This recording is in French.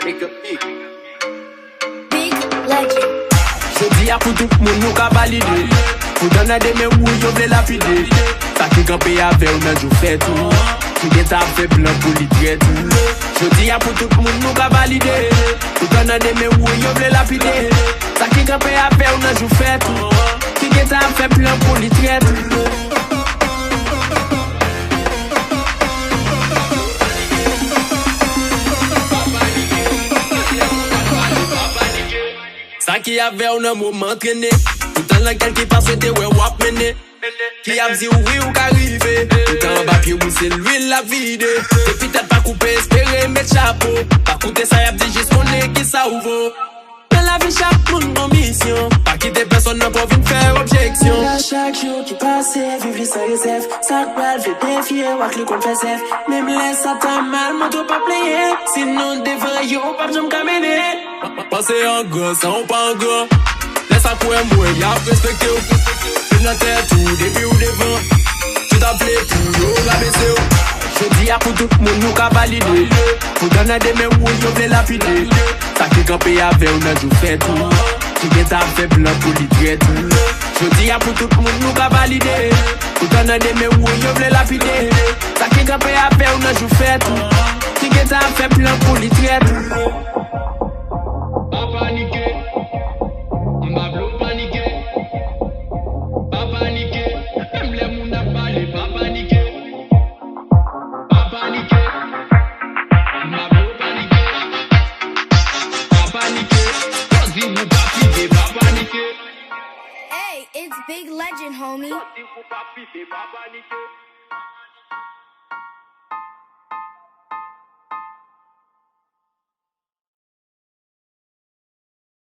Big Legend. Je dis à pour tout le monde nous qu'a validé. Pour donner des mes où yo vle lapider. Ça qui campé avec ou nan jou fait tout. Qui get a fait plan pour li traiter tout. Je dis à pour tout le monde nous qu'a validé. Pour donner des mes où yo vle lapider. Ça qui campé avec ou nan jou fait tout. Qui get a fait plan pour li traiter tout. Ça qui avait un moment entraîné. Tout le temps laquelle qui passe c'était ouais wap mené. Qui a dit oui ou qu'arrivé. Tout le temps en bas pied oui c'est lui la vide. Depuis tête pas coupé espérer mettre chapeau. Pas coûter ça y a dit juste qu'on est qui ça ouvre. Dans la vie chaque monde en mission. Pas quitter personne n'a pas venir faire objection. À chaque jour qui passe, vivre sans réserve. Ça mal fait défier, ou le confesse. Même laisse ça t'a mal, moi pas player. Sinon devant yo, pas j'aime caminer. Passer en gros, ça on pas en gros. Laisse à quoi moi, y'a respecté. Une tête tout, depuis ou devant. Tout appelé pour yo, la baisser. Je dis à pour tout le monde nous qu'a validé. Pour donner des mes où yo vle lapider. Ça qui campé avec ou nan jou fait tout. Qui get a fait plan pour li traiter tout. Je dis à pour tout le monde nous qu'a validé. Pour donner des mes où yo vle lapider. Ça qui campé avec ou nan jou fait tout. Qui get a fait plan pour li traiter tout. Pas paniquer, m'a blou paniquer. Pas paniquer, même les moun a parlé, pas paniquer. Pas paniquer, m'a blou paniquer. Pas paniquer, cause vous pas piquer, pas paniquer. Hey, it's Big Legend, homie. Cause vous pas piquer, pas paniquer.